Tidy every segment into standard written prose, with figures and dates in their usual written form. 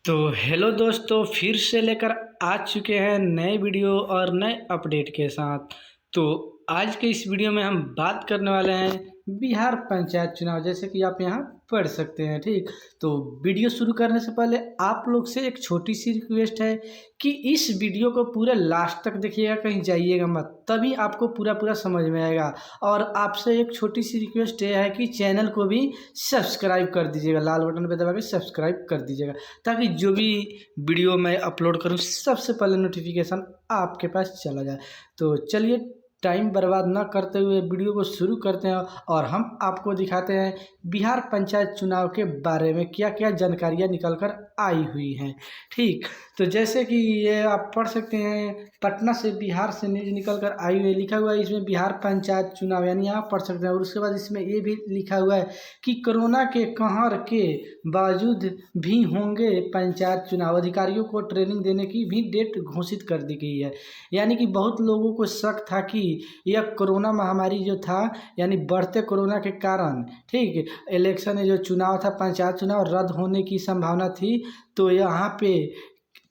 तो हेलो दोस्तों, फिर से लेकर आ चुके हैं नए वीडियो और नए अपडेट के साथ। तो आज के इस वीडियो में हम बात करने वाले हैं बिहार पंचायत चुनाव, जैसे कि आप यहाँ पढ़ सकते हैं। ठीक, तो वीडियो शुरू करने से पहले आप लोग से एक छोटी सी रिक्वेस्ट है कि इस वीडियो को पूरे लास्ट तक देखिएगा, कहीं जाइएगा मत, तभी आपको पूरा समझ में आएगा। और आपसे एक छोटी सी रिक्वेस्ट ये है कि चैनल को भी सब्सक्राइब कर दीजिएगा, लाल बटन पर दबा के सब्सक्राइब कर दीजिएगा, ताकि जो भी वीडियो मैं अपलोड करूँ सबसे पहले नोटिफिकेशन आपके पास चला जाए। तो चलिए, टाइम बर्बाद ना करते हुए वीडियो को शुरू करते हैं और हम आपको दिखाते हैं बिहार पंचायत चुनाव के बारे में क्या क्या जानकारियाँ निकल कर आई हुई हैं। ठीक, तो जैसे कि ये आप पढ़ सकते हैं, पटना से बिहार से न्यूज निकल कर आई हुई है, लिखा हुआ है इसमें बिहार पंचायत चुनाव, यानी आप पढ़ सकते हैं। और उसके बाद इसमें ये भी लिखा हुआ है कि कोरोना के कहर के बावजूद भी होंगे पंचायत चुनाव, अधिकारियों को ट्रेनिंग देने की भी डेट घोषित कर दी गई है। यानी कि बहुत लोगों को शक था कि यह कोरोना महामारी जो था, यानी बढ़ते कोरोना के कारण, ठीक, इलेक्शन जो चुनाव था, पंचायत चुनाव रद्द होने की संभावना थी। तो यहाँ पे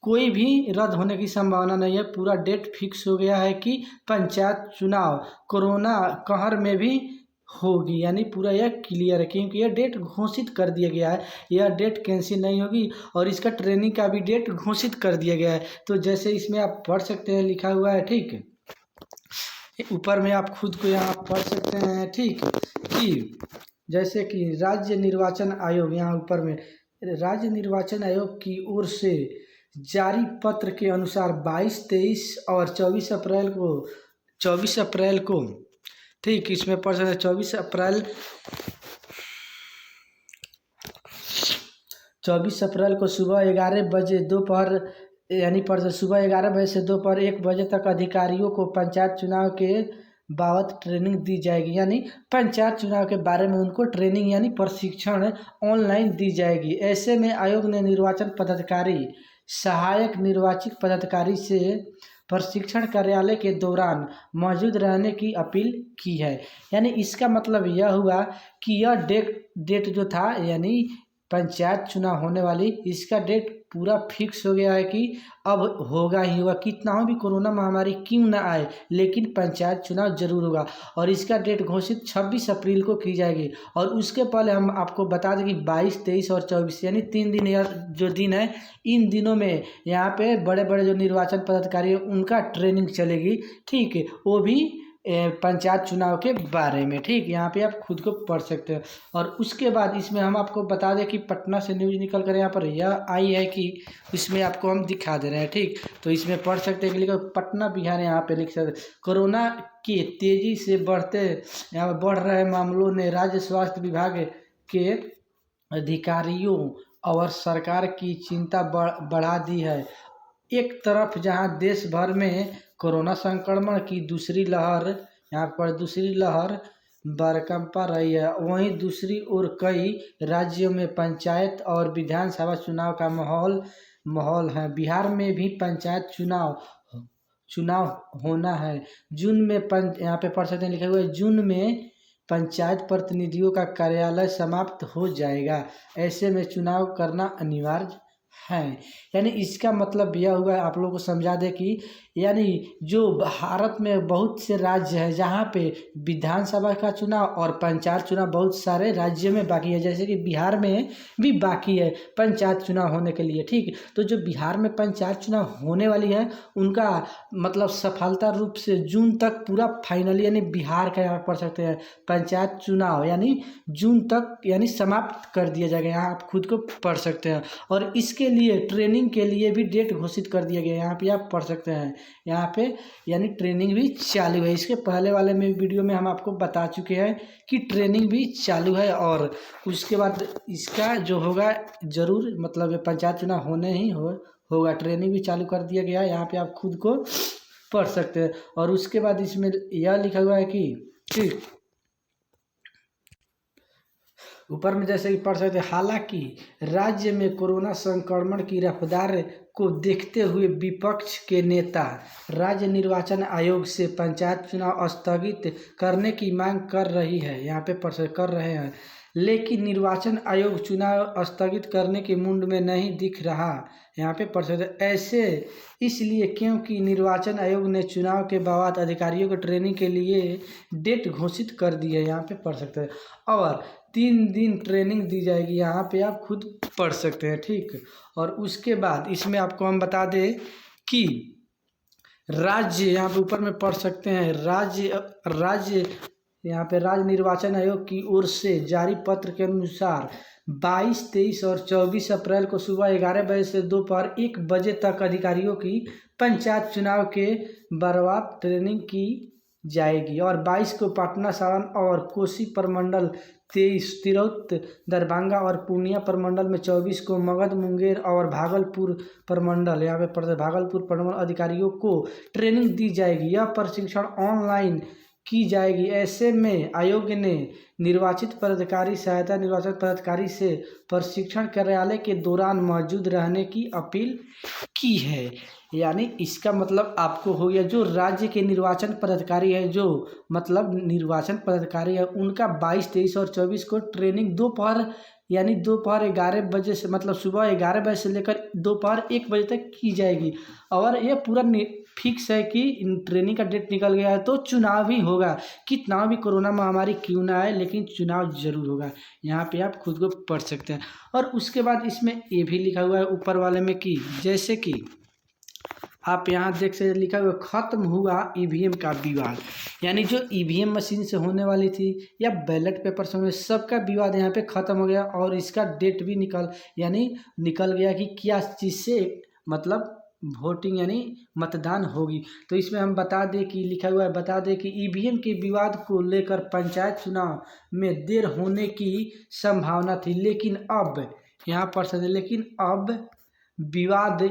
कोई भी रद्द होने की संभावना नहीं है, पूरा डेट फिक्स हो गया है कि पंचायत चुनाव कोरोना कहर में भी होगी, यानी पूरा यह क्लियर है, क्योंकि यह डेट घोषित कर दिया गया है, यह डेट कैंसिल नहीं होगी। और इसका ट्रेनिंग का भी डेट घोषित कर दिया गया है। तो जैसे इसमें आप पढ़ सकते हैं, लिखा हुआ है, ठीक, ऊपर में आप खुद को यहाँ पढ़ सकते हैं, ठीक, कि जैसे कि राज्य निर्वाचन आयोग, यहाँ ऊपर में राज्य निर्वाचन आयोग की ओर से जारी पत्र के अनुसार 22, 23 और 24 अप्रैल को, ठीक, इसमें पढ़ सकते हैं 24 अप्रैल को सुबह 11 बजे दोपहर, यानी पर सुबह 11 बजे से दोपहर 1 बजे तक अधिकारियों को पंचायत चुनाव के बाबत ट्रेनिंग दी जाएगी। यानी पंचायत चुनाव के बारे में उनको ट्रेनिंग यानी प्रशिक्षण ऑनलाइन दी जाएगी। ऐसे में आयोग ने निर्वाचन पदाधिकारी, सहायक निर्वाचित पदाधिकारी से प्रशिक्षण कार्यालय के दौरान मौजूद रहने की अपील की है। यानी इसका मतलब यह हुआ कि यह डेट जो था, यानी पंचायत चुनाव होने वाली, इसका डेट पूरा फिक्स हो गया है कि अब होगा ही होगा, कितना हो भी कोरोना महामारी क्यों ना आए, लेकिन पंचायत चुनाव जरूर होगा। और इसका डेट घोषित 26 अप्रैल को की जाएगी। और उसके पहले हम आपको बता दें कि 22, 23 और 24, यानी 3 दिन या जो दिन है, इन दिनों में यहाँ पे बड़े बड़े जो निर्वाचन पदाधिकारी हैं उनका ट्रेनिंग चलेगी। ठीक है, वो भी पंचायत चुनाव के बारे में। ठीक, यहाँ पे आप खुद को पढ़ सकते हैं। और उसके बाद इसमें हम आपको बता दें कि पटना से न्यूज़ निकल कर यहाँ पर यह आई है कि इसमें आपको हम दिखा दे रहे हैं। ठीक, तो इसमें पढ़ सकते हैं कि लिखा पटना बिहार, यहाँ पे लिख सकते, कोरोना के तेजी से यहाँ पर बढ़ रहे मामलों ने राज्य स्वास्थ्य विभाग के अधिकारियों और सरकार की चिंता बढ़ा दी है। एक तरफ जहां देश भर में कोरोना संक्रमण की दूसरी लहर, यहाँ पर दूसरी लहर बरकंपा रही है, वहीं दूसरी ओर कई राज्यों में पंचायत और विधानसभा चुनाव का माहौल है। बिहार में भी पंचायत चुनाव होना है। जून में यहाँ पे पढ़ सकते हैं, लिखा हुआ है, जून में पंचायत प्रतिनिधियों का कार्यालय समाप्त हो जाएगा। ऐसे में चुनाव करना अनिवार्य है। यानी इसका मतलब यह हुआ, आप लोगों को समझा दे कि यानी जो भारत में बहुत से राज्य हैं जहाँ पे विधानसभा का चुनाव और पंचायत चुनाव बहुत सारे राज्यों में बाकी है, जैसे कि बिहार में भी बाकी है पंचायत चुनाव होने के लिए। ठीक, तो जो बिहार में पंचायत चुनाव होने वाली है उनका मतलब सफलता रूप से जून तक पूरा फाइनली, यानी बिहार का यहाँ पढ़ सकते हैं पंचायत चुनाव, यानी जून तक यानी समाप्त कर दिया जाएगा। यहाँ आप खुद को पढ़ सकते हैं। और इसके लिए ट्रेनिंग के लिए भी डेट घोषित कर दिया गया, यहाँ पे आप पढ़ सकते हैं। यहाँ पे यानी ट्रेनिंग भी चालू है। इसके पहले वाले में वीडियो में हम आपको बता चुके हैं कि ट्रेनिंग भी चालू है। और उसके बाद इसका जो होगा जरूर, मतलब पंचायत चुनाव होने ही होगा, ट्रेनिंग भी चालू कर दिया गया है। यहाँ पे आप खुद को पढ़ सकते हैं। और उसके बाद इसमें यह लिखा हुआ है कि ऊपर में जैसे कि पढ़ सकते हैं, हालांकि राज्य में कोरोना संक्रमण की रफ्तार को देखते हुए विपक्ष के नेता राज्य निर्वाचन आयोग से पंचायत चुनाव स्थगित करने की मांग कर रही है। यहाँ पे कर रहे हैं। लेकिन निर्वाचन आयोग चुनाव स्थगित करने के मूड में नहीं दिख रहा। यहाँ पे पढ़ सकते हैं ऐसे इसलिए क्योंकि निर्वाचन आयोग ने चुनाव के बाद अधिकारियों को ट्रेनिंग के लिए डेट घोषित कर दी है। यहाँ पे पढ़ सकते हैं और 3 दिन ट्रेनिंग दी जाएगी। यहाँ पे आप खुद पढ़ सकते हैं, ठीक। और उसके बाद इसमें आपको हम बता दें कि राज्य, यहाँ पे ऊपर में पढ़ सकते हैं राज्य यहाँ पे राज्य निर्वाचन आयोग की ओर से जारी पत्र के अनुसार 22, 23 और 24 अप्रैल को सुबह 11 बजे से दोपहर 1 बजे तक अधिकारियों की पंचायत चुनाव के बरबाद ट्रेनिंग की जाएगी। और 22 को पटना, सारण और कोसी प्रमंडल, 23 तिरहुत, दरभंगा और पूर्णिया प्रमंडल में, 24 को मगध, मुंगेर और भागलपुर प्रमंडल, यहाँ पे भागलपुर प्रमंडल अधिकारियों को ट्रेनिंग दी जाएगी। यह प्रशिक्षण ऑनलाइन की जाएगी। ऐसे में आयोग ने निर्वाचित पदाधिकारी सहायता निर्वाचन पदाधिकारी से प्रशिक्षण कार्यालय के दौरान मौजूद रहने की अपील की है। यानी इसका मतलब आपको हो गया जो राज्य के निर्वाचन पदाधिकारी है, जो मतलब निर्वाचन पदाधिकारी है, उनका 22, 23 और 24 को ट्रेनिंग दोपहर यानी दोपहर 11 बजे से मतलब सुबह 11 बजे से लेकर दोपहर 1 बजे तक की जाएगी। और ये पूरा फिक्स है कि ट्रेनिंग का डेट निकल गया है तो चुनाव ही होगा। कितना भी कोरोना महामारी क्यों ना आए, लेकिन चुनाव जरूर होगा। यहाँ पे आप खुद को पढ़ सकते हैं। और उसके बाद इसमें ये भी लिखा हुआ है ऊपर वाले में कि जैसे कि आप यहाँ देख सकते लिखा हुआ खत्म हुआ ईवीएम का विवाद। यानी जो ईवीएम मशीन से होने वाली थी या बैलेट पेपर से सबका विवाद यहाँ पे ख़त्म हो गया। और इसका डेट भी निकल गया कि क्या चीज़ से मतलब वोटिंग यानी मतदान होगी। तो इसमें हम बता दें कि लिखा हुआ है, बता दें कि ईवीएम के विवाद को लेकर पंचायत चुनाव में देर होने की संभावना थी, लेकिन अब यहाँ पर लेकिन अब विवाद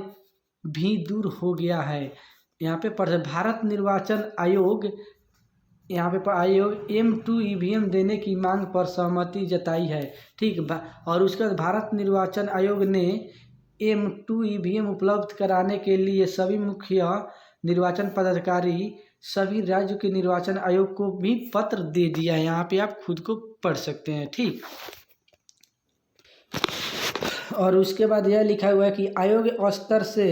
भी दूर हो गया है। यहाँ पे भारत निर्वाचन आयोग M2 ईवीएम देने की मांग पर सहमति जताई है, ठीक। और उसके बाद भारत निर्वाचन आयोग ने M2 ईवीएम उपलब्ध कराने के लिए सभी मुख्य निर्वाचन पदाधिकारी सभी राज्यों के निर्वाचन आयोग को भी पत्र दे दिया है। यहाँ पे आप खुद को पढ़ सकते हैं, ठीक। और उसके बाद यह लिखा हुआ है कि आयोग स्तर से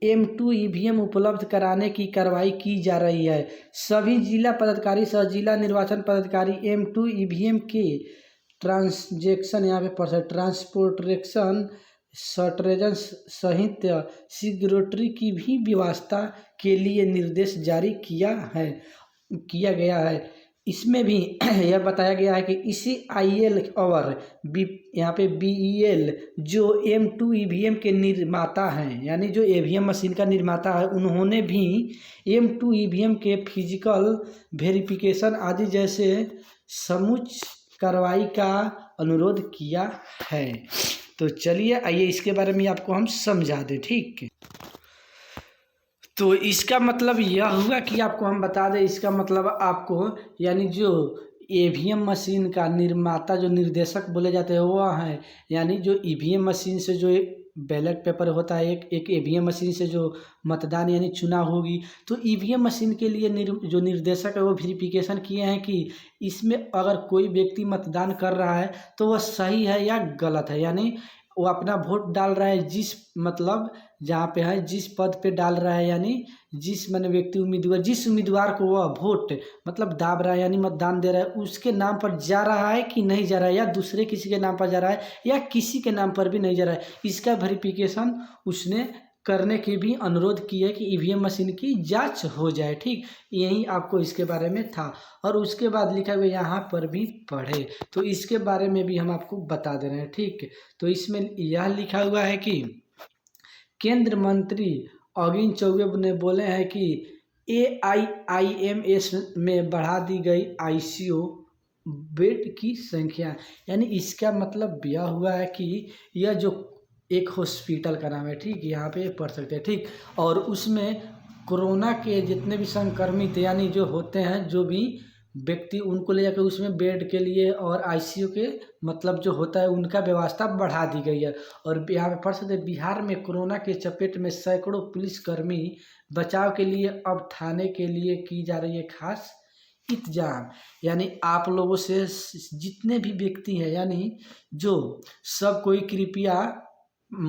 M2 ईवीएम उपलब्ध कराने की कार्रवाई की जा रही है। सभी जिला पदाधिकारी सह जिला निर्वाचन पदाधिकारी M2 ईवीएम के ट्रांजैक्शन यहाँ पे ट्रांसपोर्टेशन शॉर्टेज सहित सिक्योरिटी की भी व्यवस्था के लिए निर्देश जारी किया गया है। इसमें भी यह बताया गया है कि इसी IL और यहाँ पे BEL जो M2 ईवीएम के निर्माता हैं, यानी जो ईवीएम मशीन का निर्माता है, उन्होंने भी M2 ईवीएम के फिजिकल वेरिफिकेशन आदि जैसे समुचित कार्रवाई का अनुरोध किया है। तो चलिए आइए इसके बारे में आपको हम समझा दें, ठीक। तो इसका मतलब यह हुआ कि आपको हम बता दें, इसका मतलब आपको यानी जो ईवीएम मशीन का निर्माता जो निर्देशक बोले जाते हैं वो है, यानी जो ईवीएम मशीन से जो बैलेट पेपर होता है, एक ईवीएम मशीन से जो मतदान यानी चुनाव होगी, तो ईवीएम मशीन के लिए जो निर्देशक है वो वेरिफिकेशन किए हैं कि इसमें अगर कोई व्यक्ति मतदान कर रहा है तो वह सही है या गलत है। यानी वो अपना वोट डाल रहा है जिस मतलब जहाँ पे है जिस पद पे डाल रहा है, यानी जिस व्यक्ति उम्मीदवार जिस उम्मीदवार को वह वोट मतलब दाब रहा है यानी मतदान दे रहा है, उसके नाम पर जा रहा है कि नहीं जा रहा है, या दूसरे किसी के नाम पर जा रहा है या किसी के नाम पर भी नहीं जा रहा है, इसका वेरिफिकेशन उसने करने के भी अनुरोध किया कि ईवीएम मशीन की जांच हो जाए, ठीक। यही आपको इसके बारे में था। और उसके बाद लिखा हुआ यहाँ पर भी पढ़े, तो इसके बारे में भी हम आपको बता दे रहे हैं, ठीक। तो इसमें यह लिखा हुआ है कि केंद्र मंत्री अश्विनी चौबे ने बोले हैं कि AIIMS में बढ़ा दी गई ICU बेड की संख्या। यानी इसका मतलब यह हुआ है कि यह जो एक हॉस्पिटल का नाम है, ठीक, यहाँ पे पढ़ सकते हैं, ठीक। और उसमें कोरोना के जितने भी संक्रमित यानी जो होते हैं, जो भी व्यक्ति, उनको ले जाकर उसमें बेड के लिए और ICU के मतलब जो होता है उनका व्यवस्था बढ़ा दी गई है। और यहाँ पे पढ़ सकते हैं बिहार में कोरोना के चपेट में सैकड़ों पुलिसकर्मी बचाव के लिए अब थाने के लिए की जा रही है खास इंतजाम, यानी आप लोगों से जितने भी व्यक्ति हैं, यानी जो सब कोई कृपया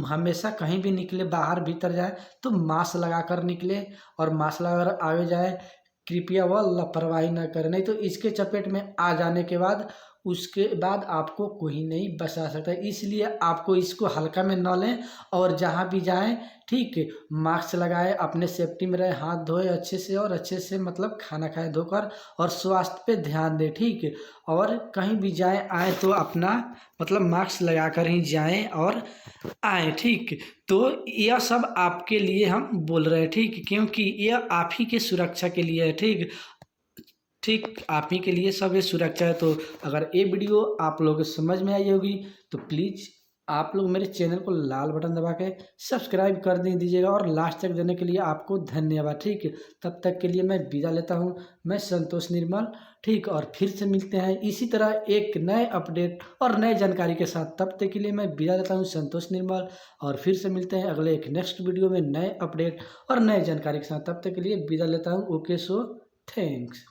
हमेशा कहीं भी निकले, बाहर भीतर जाए तो मास्क लगा कर निकले, और मास्क लगा कर आगे जाए, कृपया वह लापरवाही न करें, नहीं तो इसके चपेट में आ जाने के बाद उसके बाद आपको कोई नहीं बचा सकता। इसलिए आपको इसको हल्का में न लें, और जहाँ भी जाएं ठीक है, मास्क लगाएं, अपने सेफ्टी में रहे, हाथ धोए अच्छे से, और अच्छे से मतलब खाना खाएं धोकर, और स्वास्थ्य पे ध्यान दें, ठीक है। और कहीं भी जाएं आए तो अपना मतलब मास्क लगा कर ही जाएं और आए, ठीक। तो यह सब आपके लिए हम बोल रहे हैं, ठीक, क्योंकि यह आप ही के सुरक्षा के लिए है, ठीक। ठीक, आप ही के लिए सब ये सुरक्षा है। तो अगर ये वीडियो आप लोगों को समझ में आई होगी तो प्लीज़ आप लोग मेरे चैनल को लाल बटन दबा के सब्सक्राइब कर दीजिएगा, और लास्ट तक देने के लिए आपको धन्यवाद, ठीक है। तब तक के लिए मैं विदा लेता हूँ, मैं संतोष निर्मल, ठीक। और फिर से मिलते हैं इसी तरह एक नए अपडेट और नए जानकारी के साथ। तब तक के लिए मैं विदा लेता हूँ, संतोष निर्मल, और फिर से मिलते हैं अगले एक नेक्स्ट वीडियो में नए अपडेट और नए जानकारी के साथ। तब तक के लिए विदा लेता हूँ। Okay, so thanks.